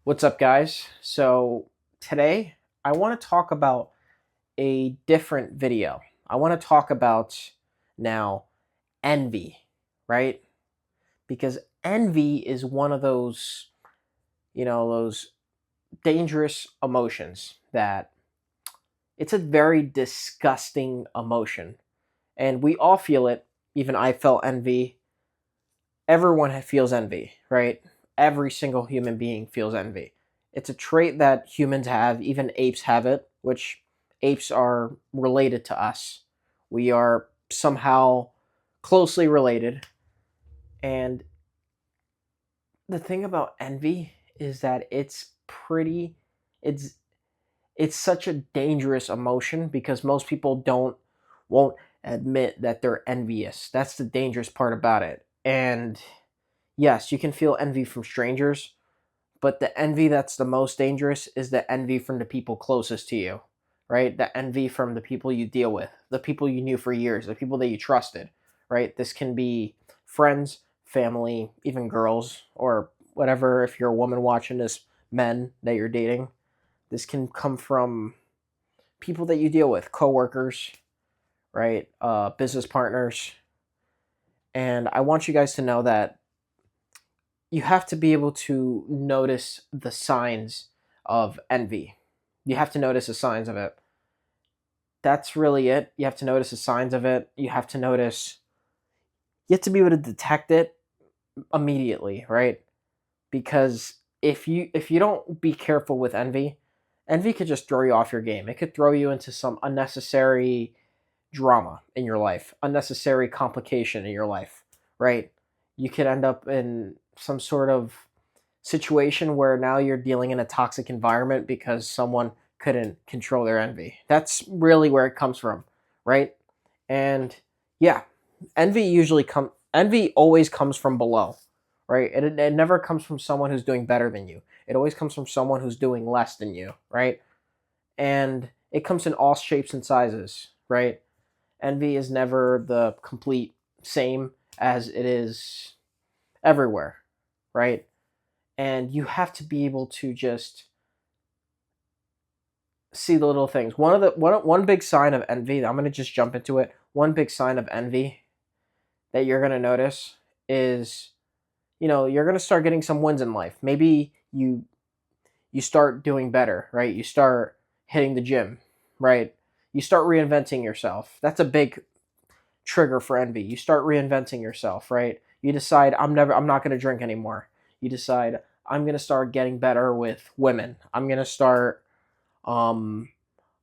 What's up, guys? So, today I want to talk about a different video. I want to talk about now envy, right? Because envy is one of those dangerous emotions that it's a very disgusting emotion. And we all feel it. Even I felt envy. Everyone feels envy, right? Every single human being feels envy. It's a trait that humans have, even apes have it, which apes are related to us. We are somehow closely related. And the thing about envy is that it's it's such a dangerous emotion because most people don't won't admit that they're envious. That's the dangerous part about it. And yes, you can feel envy from strangers, but the envy that's the most dangerous is the envy from the people closest to you, right? The envy from the people you deal with, the people you knew for years, the people that you trusted, right? This can be friends, family, even girls, or whatever. If you're a woman watching this, men that you're dating, this can come from people that you deal with, coworkers, right? Business partners. And I want you guys to know that you have to be able to notice the signs of envy. You have to notice the signs of it. That's really it. You have to notice the signs of it. You have to be able to detect it immediately, right? Because if you don't be careful with envy, envy could just throw you off your game. It could throw you into some unnecessary drama in your life, unnecessary complication in your life, right? You could end up in some sort of situation where now you're dealing in a toxic environment because someone couldn't control their envy. That's really where it comes from, right? And yeah, envy always comes from below, right? It never comes from someone who's doing better than you. It always comes from someone who's doing less than you, right? And it comes in all shapes and sizes, right? Envy is never the complete same as it is everywhere, right? And you have to be able to just see the little things. One big sign of envy, I'm going to just jump into it. One big sign of envy that you're going to notice is, you're going to start getting some wins in life. Maybe you start doing better, right? You start hitting the gym, right? You start reinventing yourself. That's a big trigger for envy. You start reinventing yourself, right? You decide I'm not going to drink anymore. You decide I'm going to start getting better with women. Um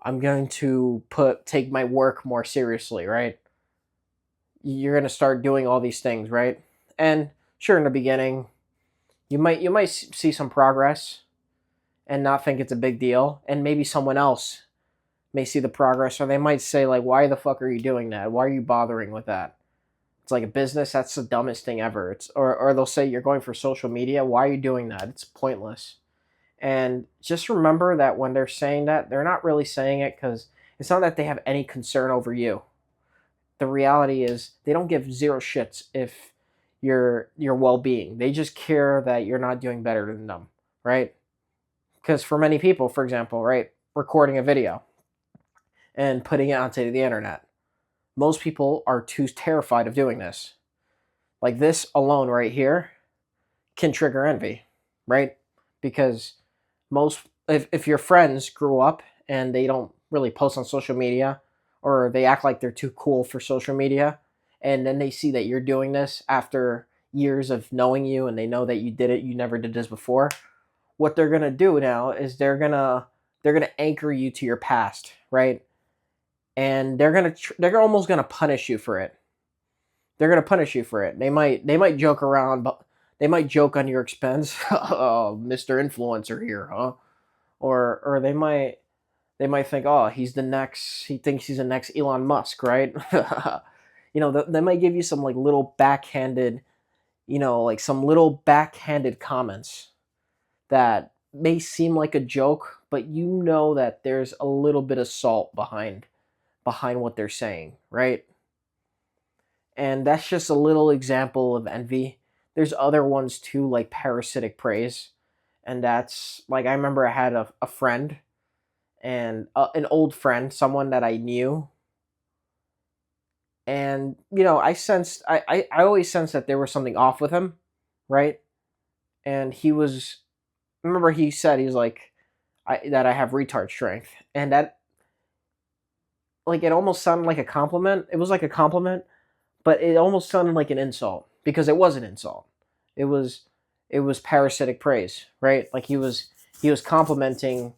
I'm going to take my work more seriously, right? You're going to start doing all these things, right? And sure, in the beginning, you might see some progress and not think it's a big deal, and maybe someone else may see the progress, or they might say like, why the fuck are you doing that? Why are you bothering with that? It's like a business. That's the dumbest thing ever. Or they'll say you're going for social media. Why are you doing that? It's pointless. And just remember that when they're saying that, they're not really saying it because it's not that they have any concern over you. The reality is they don't give zero shits if your well-being. They just care that you're not doing better than them, right? Because for many people, for example, right, recording a video and putting it onto the internet, most people are too terrified of doing this. Like this alone right here can trigger envy, right? Because if your friends grew up and they don't really post on social media, or they act like they're too cool for social media, and then they see that you're doing this after years of knowing you and they know that you never did this before, what they're going to do now is they're going to anchor you to your past, right? And they're almost going to punish you for it. They're going to punish you for it. They might joke around, but they might joke on your expense. Oh, Mr. Influencer here, huh? Or they might think, oh, he thinks he's the next Elon Musk, right? They might give you some like little backhanded, like some little backhanded comments that may seem like a joke, but you know that there's a little bit of salt behind what they're saying, right? And that's just a little example of envy. There's other ones too, like parasitic praise. And that's like, I remember I had a friend, and an old friend, someone that I knew, and I sensed, I always sensed that there was something off with him, right? And he was, remember he said, he's like, that I have retard strength, and that, like, it almost sounded like a compliment. It was like a compliment, but it almost sounded like an insult, because it was an insult. It was it was parasitic praise, right? Like, he was complimenting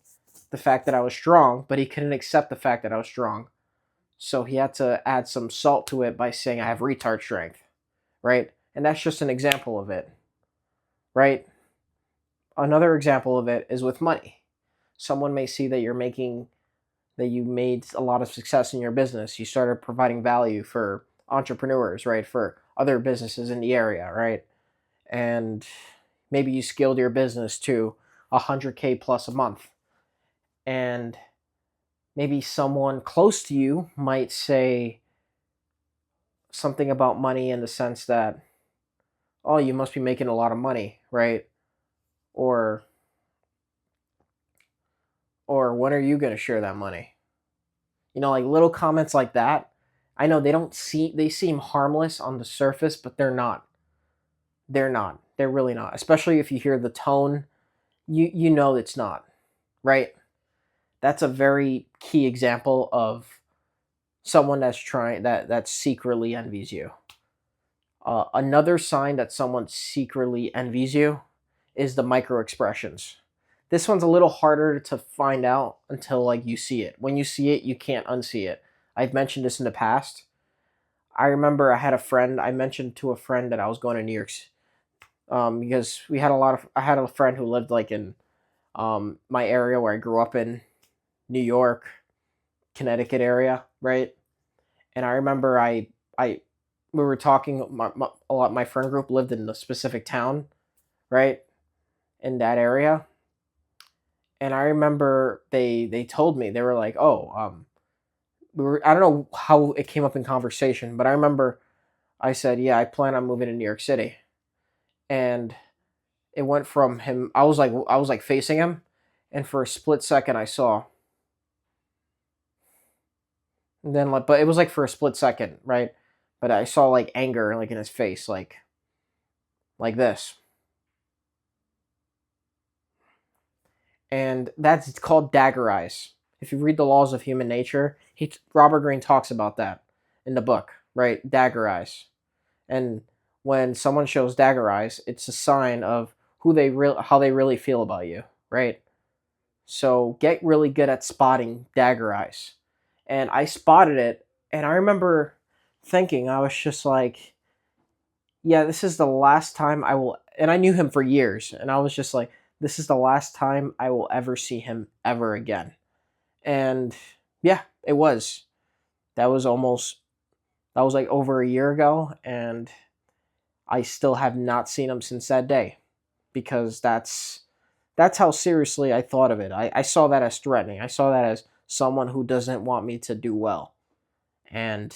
the fact that I was strong, but he couldn't accept the fact that I was strong. So he had to add some salt to it by saying I have retard strength, right? And that's just an example of it, right? Another example of it is with money. Someone may see that you made a lot of success in your business. You started providing value for entrepreneurs, right? For other businesses in the area, right? And maybe you scaled your business to 100K plus a month. And maybe someone close to you might say something about money in the sense that, oh, you must be making a lot of money, right? Or when are you going to share that money? Like little comments like that. I know they seem harmless on the surface, but they're not. They're not. They're really not. Especially if you hear the tone, you know it's not, right? That's a very key example of someone that secretly envies you. Another sign that someone secretly envies you is the micro expressions. This one's a little harder to find out until like you see it. When you see it, you can't unsee it. I've mentioned this in the past. I remember I mentioned to a friend that I was going to New York, because I had a friend who lived like in my area where I grew up in, New York, Connecticut area, right? And I remember I we were talking. My friend group lived in a specific town, right, in that area. And I remember they told me, they were like, "Oh, I don't know how it came up in conversation, but I remember I said, yeah, I plan on moving to New York City," and it went from him. I was like facing him, and for a split second I saw, and then like, but it was like for a split second, right? But I saw like anger like in his face, like this, and that's called dagger eyes. If you read the laws of human nature, Robert Greene talks about that in the book, right? Dagger eyes, and when someone shows dagger eyes, it's a sign of how they really feel about you, right? So get really good at spotting dagger eyes. And I spotted it, and I remember thinking, I was just like, yeah, this is the last time I will, and I knew him for years, and I was just like, this is the last time I will ever see him ever again. And yeah, it was. That was almost that was like over a year ago, and I still have not seen him since that day, because that's how seriously I thought of it. I saw that as threatening. I saw that as someone who doesn't want me to do well. And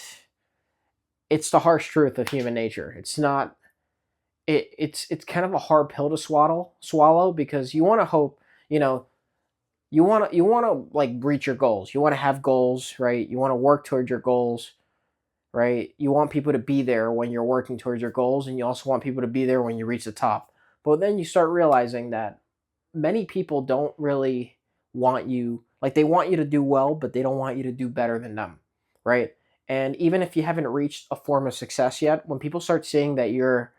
it's the harsh truth of human nature. It's not it's kind of a hard pill to swallow, because you want to hope, you know, you want to like reach your goals. You want to have goals, right? You want to work towards your goals, right? You want people to be there when you're working towards your goals, and you also want people to be there when you reach the top. But then you start realizing that many people don't really want you, like, they want you to do well, but they don't want you to do better than them, right? And even if you haven't reached a form of success yet, when people start seeing that you're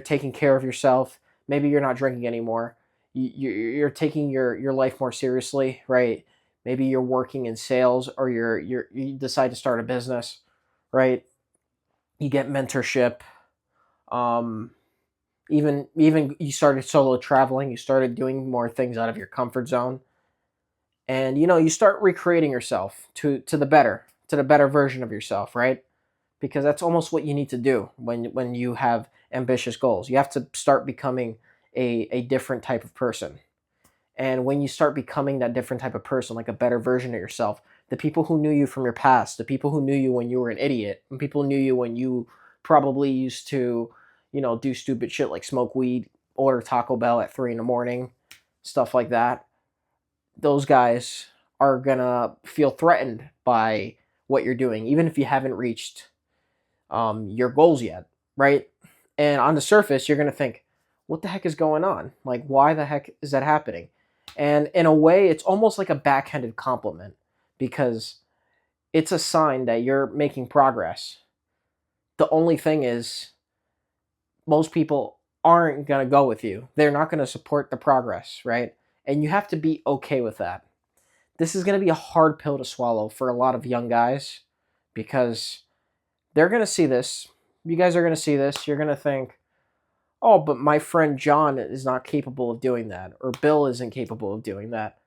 taking care of yourself, maybe you're not drinking anymore, you're taking your life more seriously, right? Maybe you're working in sales, or you decide to start a business, right? You get mentorship. um even you started solo traveling, you started doing more things out of your comfort zone, and you start recreating yourself to the better version of yourself, right? Because that's almost what you need to do when you have ambitious goals. You have to start becoming a different type of person. And when you start becoming that different type of person, like a better version of yourself, the people who knew you from your past, the people who knew you when you were an idiot, and people knew you when you probably used to, do stupid shit like smoke weed, order Taco Bell at 3 in the morning, stuff like that. Those guys are gonna feel threatened by what you're doing, even if you haven't reached your goals yet, right? And on the surface, you're gonna think, "What the heck is going on? Like, why the heck is that happening?" And in a way, it's almost like a backhanded compliment because it's a sign that you're making progress. The only thing is, most people aren't going to go with you. They're not going to support the progress, right? And you have to be okay with that. This is going to be a hard pill to swallow for a lot of young guys because they're going to see this. You guys are going to see this. You're going to think, oh, but my friend John is not capable of doing that, or Bill isn't capable of doing that.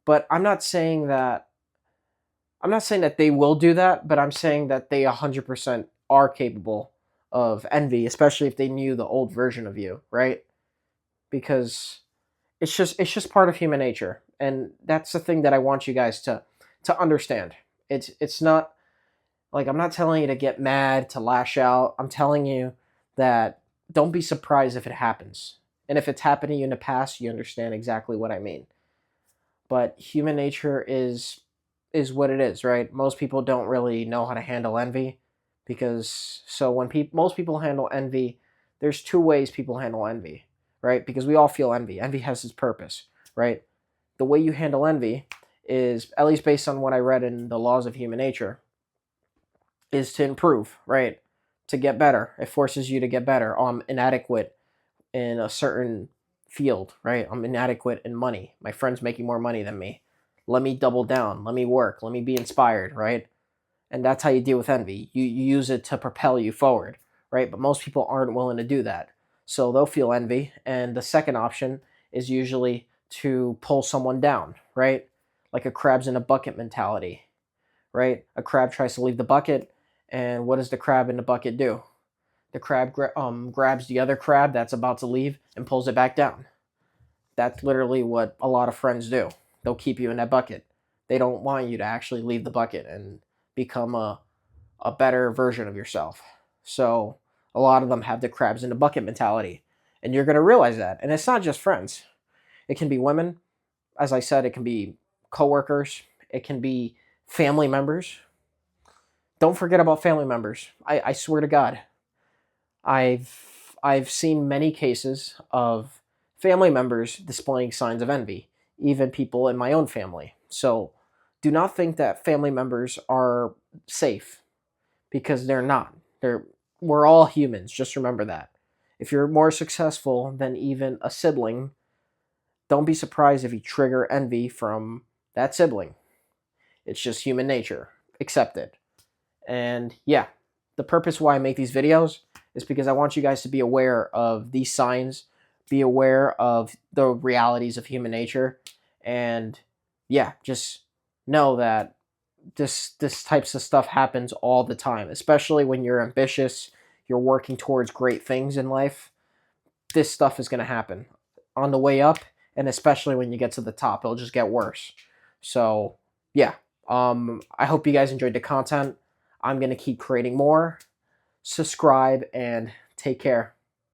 But I'm not saying that. I'm not saying that they will do that, but I'm saying that they 100% are capable of envy, especially if they knew the old version of you, right? Because it's just part of human nature, and that's the thing that I want you guys to understand. It's not like I'm not telling you to get mad, to lash out. I'm telling you that don't be surprised if it happens. And if it's happened to you in the past, you understand exactly what I mean. But human nature is what it is, right? Most people don't really know how to handle envy because so when most people handle envy, there's two ways people handle envy, right? Because we all feel envy. Envy has its purpose, right? The way you handle envy is, at least based on what I read in the laws of human nature, is to improve, right? To get better. It forces you to get better. Oh, I'm inadequate in a certain field, right? I'm inadequate in money. My friend's making more money than me. Let me double down. Let me work. Let me be inspired, right? And that's how you deal with envy. You use it to propel you forward, right? But most people aren't willing to do that. So they'll feel envy. And the second option is usually to pull someone down, right? Like a crabs in a bucket mentality, right? A crab tries to leave the bucket, and what does the crab in the bucket do? The crab grabs the other crab that's about to leave and pulls it back down. That's literally what a lot of friends do. They'll keep you in that bucket. They don't want you to actually leave the bucket and become a better version of yourself. So a lot of them have the crabs in the bucket mentality. And you're going to realize that. And it's not just friends. It can be women. As I said, it can be coworkers. It can be family members. Don't forget about family members. I swear to God, I've seen many cases of family members displaying signs of envy, even people in my own family. So do not think that family members are safe because they're not. We're all humans, just remember that. If you're more successful than even a sibling, don't be surprised if you trigger envy from that sibling. It's just human nature. Accept it. And yeah, the purpose why I make these videos is because I want you guys to be aware of these signs, be aware of the realities of human nature, and yeah, just know that this types of stuff happens all the time, especially when you're ambitious, you're working towards great things in life. This stuff is going to happen on the way up, and especially when you get to the top, it'll just get worse. So yeah, I hope you guys enjoyed the content. I'm going to keep creating more. Subscribe and take care.